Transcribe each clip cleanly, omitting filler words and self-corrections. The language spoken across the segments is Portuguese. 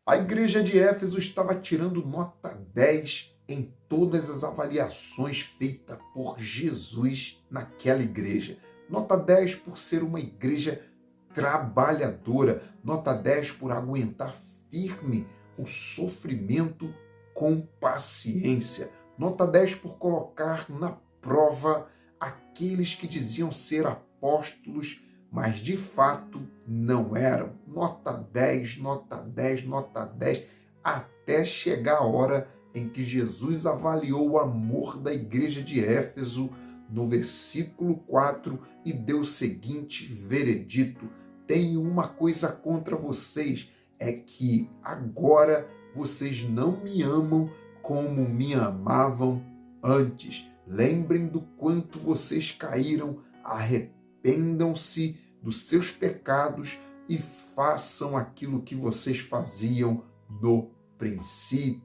A igreja de Éfeso estava tirando nota 10 em todas as avaliações feitas por Jesus naquela igreja. Nota 10 por ser uma igreja trabalhadora. Nota 10 por aguentar firme o sofrimento com paciência. Nota 10 por colocar na prova aqueles que diziam ser apóstolos, mas de fato não eram. Nota 10, nota 10, nota 10, até chegar a hora em que Jesus avaliou o amor da igreja de Éfeso no versículo 4 e deu o seguinte veredito: tenho uma coisa contra vocês, é que agora vocês não me amam como me amavam antes. Lembrem do quanto vocês caíram, arrependam-se dos seus pecados e façam aquilo que vocês faziam no princípio.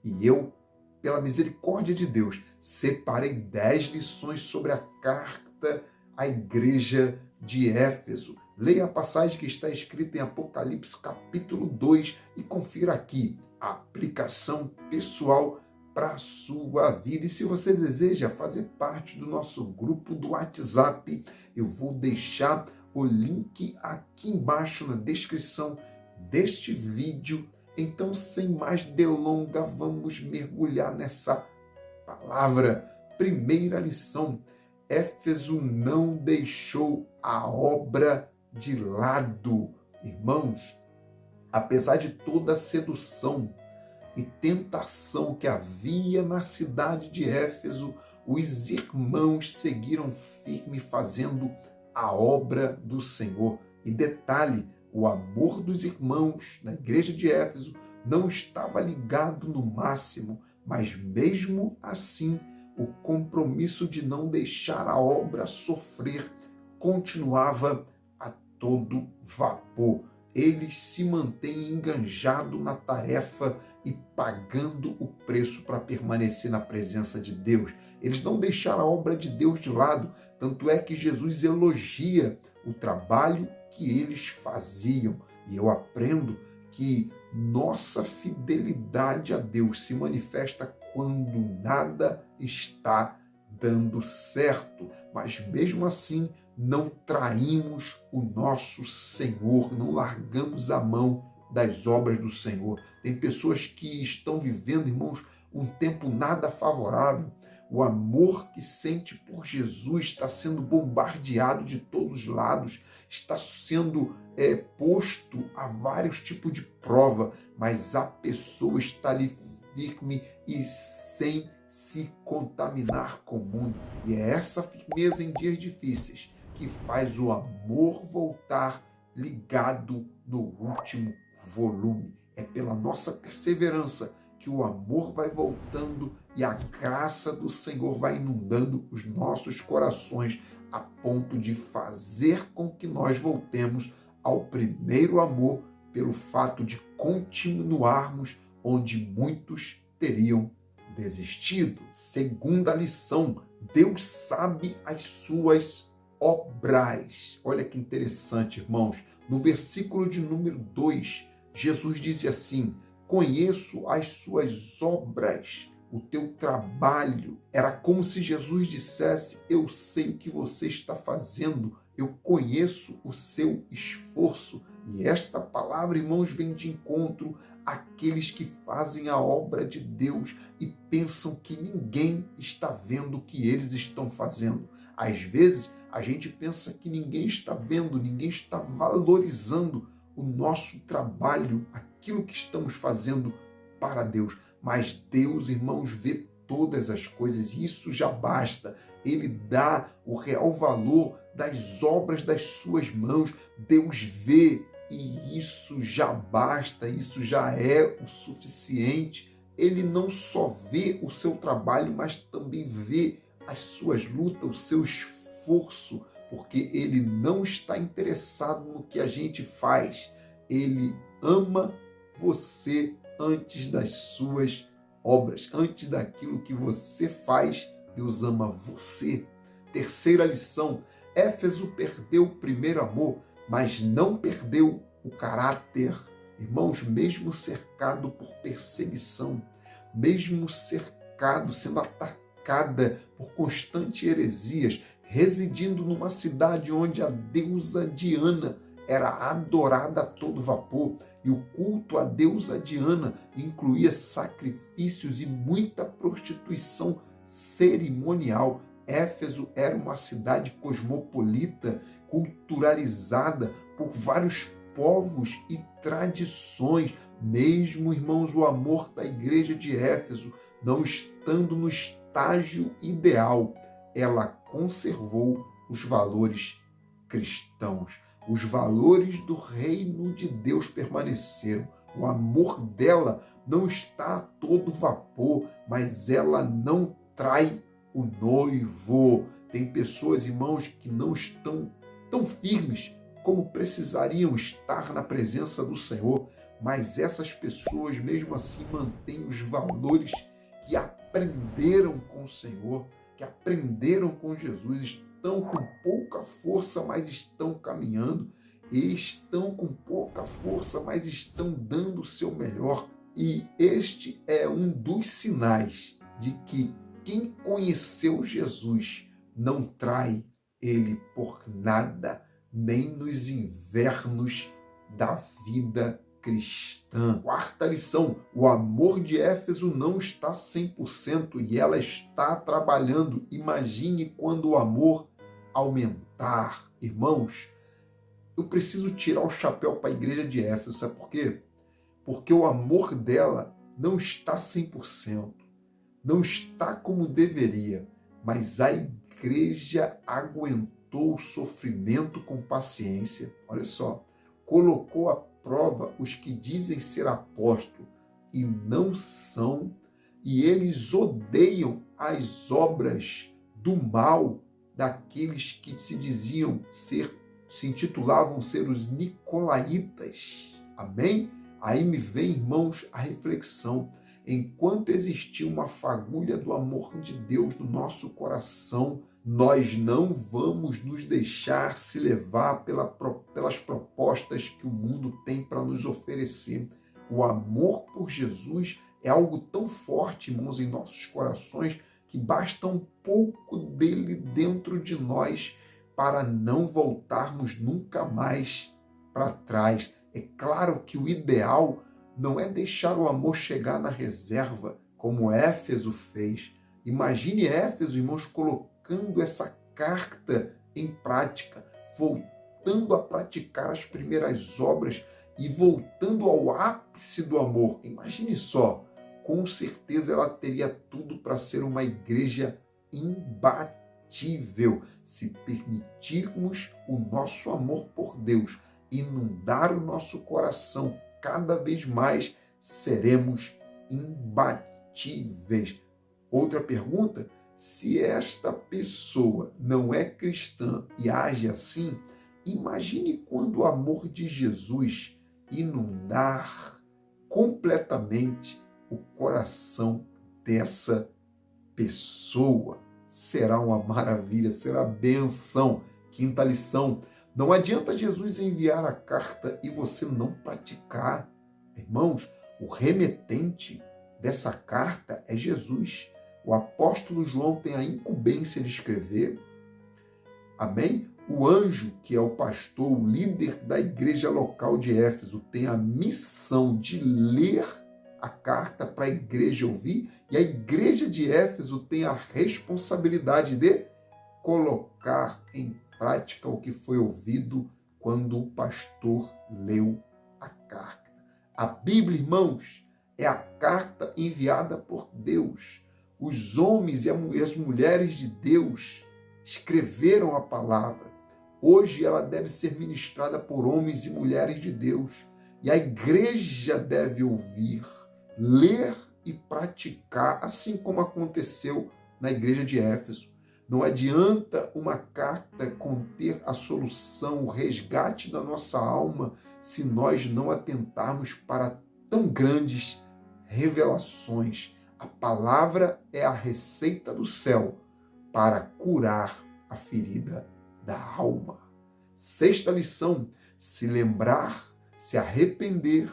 E eu, pela misericórdia de Deus, separei 10 lições sobre a carta à igreja de Éfeso. Leia a passagem que está escrita em Apocalipse capítulo 2 e confira aqui a aplicação pessoal para a sua vida. E se você deseja fazer parte do nosso grupo do WhatsApp, eu vou deixar o link aqui embaixo na descrição deste vídeo. Então, sem mais delonga, vamos mergulhar nessa palavra. Primeira lição: Éfeso não deixou a obra de lado. Irmãos, apesar de toda a sedução e tentação que havia na cidade de Éfeso, os irmãos seguiram firme fazendo a obra do Senhor. E detalhe, o amor dos irmãos na igreja de Éfeso não estava ligado no máximo, mas mesmo assim, o compromisso de não deixar a obra sofrer continuava a todo vapor. Eles se mantêm enganjados na tarefa e pagando o preço para permanecer na presença de Deus. Eles não deixaram a obra de Deus de lado, tanto é que Jesus elogia o trabalho que eles faziam. E eu aprendo que nossa fidelidade a Deus se manifesta quando nada está dando certo, mas mesmo assim não traímos o nosso Senhor, não largamos a mão das obras do Senhor. Tem pessoas que estão vivendo, irmãos, um tempo nada favorável. O amor que sente por Jesus está sendo bombardeado de todos os lados, está sendo posto a vários tipos de prova, mas a pessoa está ali firme e sem se contaminar com o mundo. E é essa firmeza em dias difíceis que faz o amor voltar ligado no último volume. É pela nossa perseverança que o amor vai voltando e a graça do Senhor vai inundando os nossos corações a ponto de fazer com que nós voltemos ao primeiro amor, pelo fato de continuarmos onde muitos teriam desistido. Segunda lição: Deus sabe as suas obras. Olha que interessante, irmãos. No versículo de número 2, Jesus disse assim: conheço as suas obras, o teu trabalho. Era como se Jesus dissesse: eu sei o que você está fazendo, eu conheço o seu esforço. E esta palavra, irmãos, vem de encontro àqueles que fazem a obra de Deus e pensam que ninguém está vendo o que eles estão fazendo. Às vezes, a gente pensa que ninguém está vendo, ninguém está valorizando o nosso trabalho, aquilo que estamos fazendo para Deus. Mas Deus, irmãos, vê todas as coisas e isso já basta. Ele dá o real valor das obras das suas mãos. Deus vê e isso já basta, isso já é o suficiente. Ele não só vê o seu trabalho, mas também vê as suas lutas, o seu esforço, porque ele não está interessado no que a gente faz. Ele ama você antes das suas obras, antes daquilo que você faz. Deus ama você. Terceira lição: Éfeso perdeu o primeiro amor, mas não perdeu o caráter. Irmãos, mesmo cercado por perseguição, mesmo cercado, sendo atacada por constantes heresias, residindo numa cidade onde a deusa Diana era adorada a todo vapor, e o culto à deusa Diana incluía sacrifícios e muita prostituição cerimonial. Éfeso era uma cidade cosmopolita, culturalizada por vários povos e tradições. Mesmo, irmãos, o amor da igreja de Éfeso não estando no estágio ideal, ela conservou os valores cristãos. Os valores do reino de Deus permaneceram. O amor dela não está a todo vapor, mas ela não trai o noivo. Tem pessoas, irmãos, que não estão tão firmes como precisariam estar na presença do Senhor, mas essas pessoas, mesmo assim, mantêm os valores que aprenderam com o Senhor, que aprenderam com Jesus, estão com pouca força, mas estão caminhando, e estão com pouca força, mas estão dando o seu melhor. E este é um dos sinais de que quem conheceu Jesus não trai ele por nada, nem nos invernos da vida cristã. Quarta lição: o amor de Éfeso não está 100% e ela está trabalhando. Imagine quando o amor aumentar. Irmãos, eu preciso tirar o chapéu para a igreja de Éfeso, sabe por quê? Porque o amor dela não está 100%, não está como deveria, mas a igreja aguentou o sofrimento com paciência. Olha só, colocou à prova os que dizem ser apóstolos e não são, e eles odeiam as obras do mal daqueles que se intitulavam ser os nicolaítas. Amém? Aí me vem, irmãos, a reflexão. Enquanto existir uma fagulha do amor de Deus no nosso coração, nós não vamos nos deixar se levar pelas propostas que o mundo tem para nos oferecer. O amor por Jesus é algo tão forte, irmãos, em nossos corações, que basta um pouco dele dentro de nós para não voltarmos nunca mais para trás. É claro que o ideal não é deixar o amor chegar na reserva, como Éfeso fez. Imagine Éfeso, irmãos, colocando essa carta em prática, voltando a praticar as primeiras obras e voltando ao ápice do amor. Imagine só, com certeza ela teria tudo para ser uma igreja imbatível, se permitirmos o nosso amor por Deus inundar o nosso coração cada vez mais, seremos imbatíveis. Outra pergunta: se esta pessoa não é cristã e age assim, imagine quando o amor de Jesus inundar completamente o coração dessa pessoa. Será uma maravilha, será bênção. Quinta lição: não adianta Jesus enviar a carta e você não praticar. Irmãos, o remetente dessa carta é Jesus. O apóstolo João tem a incumbência de escrever. Amém? O anjo, que é o pastor, o líder da igreja local de Éfeso, tem a missão de ler a carta para a igreja ouvir, e a igreja de Éfeso tem a responsabilidade de colocar em prática o que foi ouvido quando o pastor leu a carta. A Bíblia, irmãos, é a carta enviada por Deus. Os homens e as mulheres de Deus escreveram a palavra. Hoje ela deve ser ministrada por homens e mulheres de Deus. E a igreja deve ouvir, ler e praticar, assim como aconteceu na igreja de Éfeso. Não adianta uma carta conter a solução, o resgate da nossa alma, se nós não atentarmos para tão grandes revelações. A palavra é a receita do céu para curar a ferida da alma. Sexta lição: se lembrar, se arrepender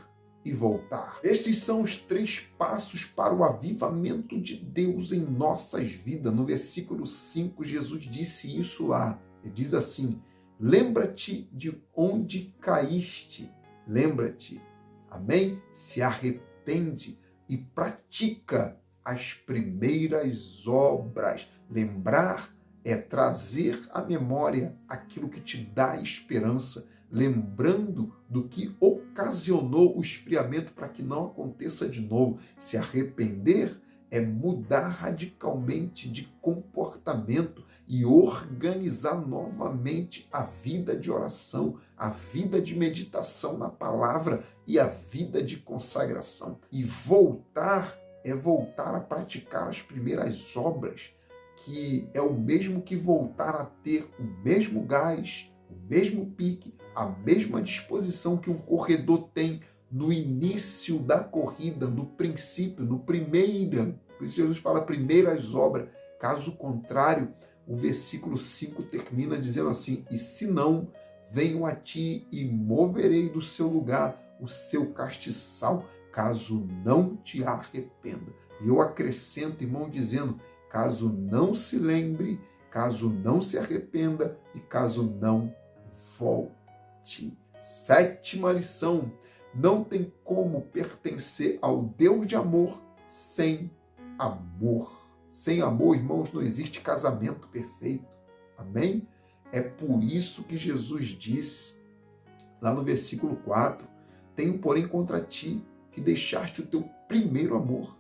e voltar. Estes são os 3 passos para o avivamento de Deus em nossas vidas. No versículo 5, Jesus disse isso lá. Ele diz assim: lembra-te de onde caíste. Lembra-te. Amém? Se arrepende e pratica as primeiras obras. Lembrar é trazer à memória aquilo que te dá esperança, lembrando do que ocasionou o esfriamento para que não aconteça de novo. Se arrepender é mudar radicalmente de comportamento e organizar novamente a vida de oração, a vida de meditação na palavra e a vida de consagração. E voltar é voltar a praticar as primeiras obras, que é o mesmo que voltar a ter o mesmo gás, o mesmo pique, a mesma disposição que um corredor tem no início da corrida, no princípio, no primeiro. Por isso Jesus fala primeiras obras. Caso contrário, o versículo 5 termina dizendo assim: e se não, venho a ti e moverei do seu lugar o seu castiçal, caso não te arrependa. E eu acrescento, irmão, dizendo: caso não se lembre, caso não se arrependa e caso não volte. 7ª lição: não tem como pertencer ao Deus de amor sem amor. Sem amor, irmãos, não existe casamento perfeito. Amém? É por isso que Jesus disse, lá no versículo 4, tenho, porém, contra ti que deixaste o teu primeiro amor.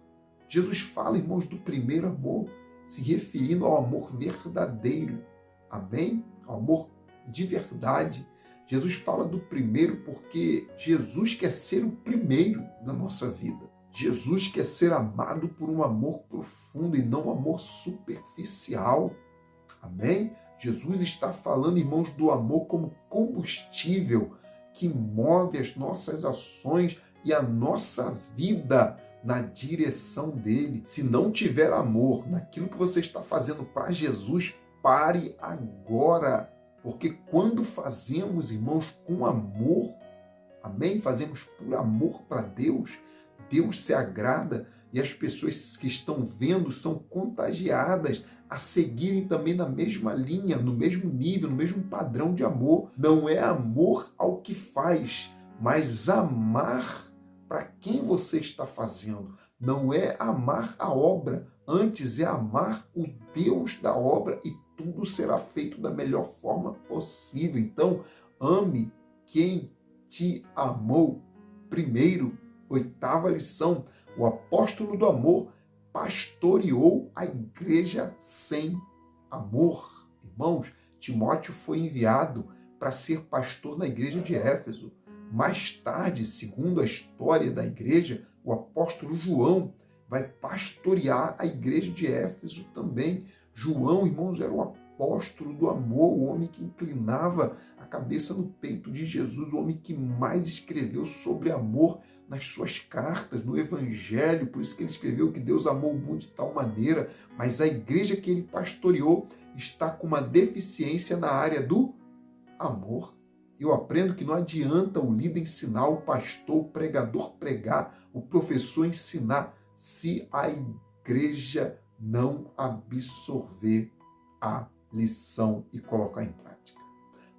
Jesus fala, irmãos, do primeiro amor, se referindo ao amor verdadeiro. Amém? Ao amor de verdade. Jesus fala do primeiro porque Jesus quer ser o primeiro na nossa vida. Jesus quer ser amado por um amor profundo e não um amor superficial. Amém? Jesus está falando, irmãos, do amor como combustível que move as nossas ações e a nossa vida na direção dele. Se não tiver amor naquilo que você está fazendo para Jesus, pare agora. Porque quando fazemos, irmãos, com amor, amém? Fazemos por amor para Deus, Deus se agrada e as pessoas que estão vendo são contagiadas a seguirem também na mesma linha, no mesmo nível, no mesmo padrão de amor. Não é amor ao que faz, mas amar para quem você está fazendo. Não é amar a obra, antes é amar o Deus da obra e tudo será feito da melhor forma possível. Então, ame quem te amou primeiro. 8ª lição: o apóstolo do amor pastoreou a igreja sem amor. Irmãos, Timóteo foi enviado para ser pastor na igreja de Éfeso. Mais tarde, segundo a história da igreja, o apóstolo João vai pastorear a igreja de Éfeso também. João, irmãos, era o apóstolo do amor, o homem que inclinava a cabeça no peito de Jesus, o homem que mais escreveu sobre amor nas suas cartas, no Evangelho. Por isso que ele escreveu que Deus amou o mundo de tal maneira, mas a igreja que ele pastoreou está com uma deficiência na área do amor. Eu aprendo que não adianta o líder ensinar, o pastor, o pregador pregar, o professor ensinar, se a igreja não absorver a lição e colocar em prática.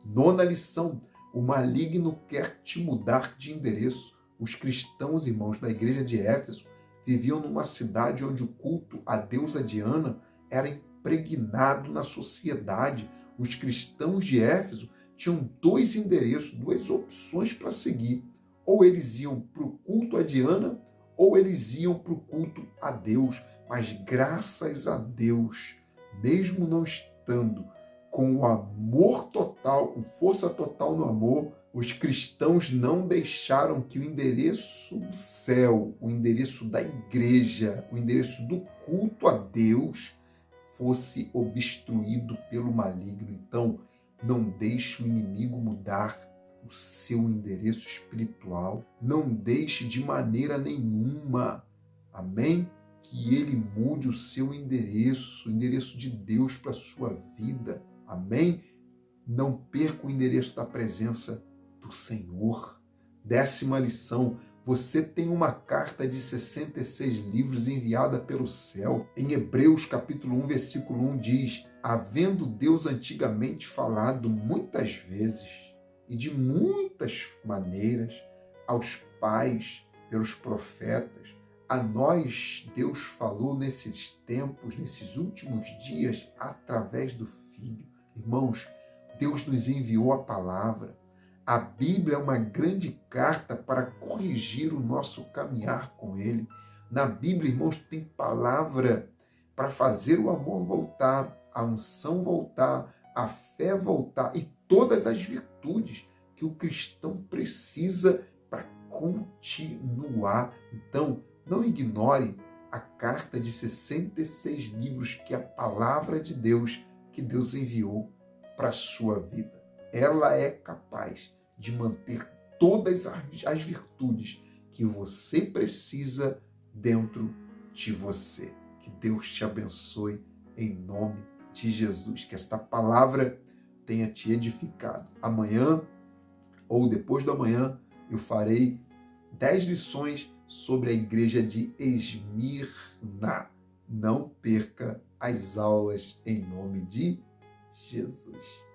9ª lição: o maligno quer te mudar de endereço. Os cristãos, irmãos, da igreja de Éfeso viviam numa cidade onde o culto à deusa Diana era impregnado na sociedade. Os cristãos de Éfeso tinham 2 endereços, 2 opções para seguir. Ou eles iam para o culto a Diana, ou eles iam para o culto a Deus. Mas graças a Deus, mesmo não estando com o amor total, com força total no amor, os cristãos não deixaram que o endereço do céu, o endereço da igreja, o endereço do culto a Deus fosse obstruído pelo maligno. Então, não deixe o inimigo mudar o seu endereço espiritual. Não deixe de maneira nenhuma, amém? Que ele mude o seu endereço, o endereço de Deus para a sua vida, amém? Não perca o endereço da presença do Senhor. 10ª lição: Você tem uma carta de 66 livros enviada pelo céu. Em Hebreus capítulo 1, versículo 1 diz: havendo Deus antigamente falado muitas vezes e de muitas maneiras aos pais pelos profetas, a nós Deus falou nesses tempos, nesses últimos dias, através do Filho. Irmãos, Deus nos enviou a palavra. A Bíblia é uma grande carta para corrigir o nosso caminhar com Ele. Na Bíblia, irmãos, tem palavra para fazer o amor voltar, a unção voltar, a fé voltar e todas as virtudes que o cristão precisa para continuar. Então, não ignore a carta de 66 livros que é a palavra de Deus que Deus enviou para a sua vida. Ela é capaz de manter todas as virtudes que você precisa dentro de você. Que Deus te abençoe em nome de Jesus. Que esta palavra tenha te edificado. Amanhã ou depois do amanhã eu farei 10 lições sobre a igreja de Esmirna. Não perca as aulas em nome de Jesus.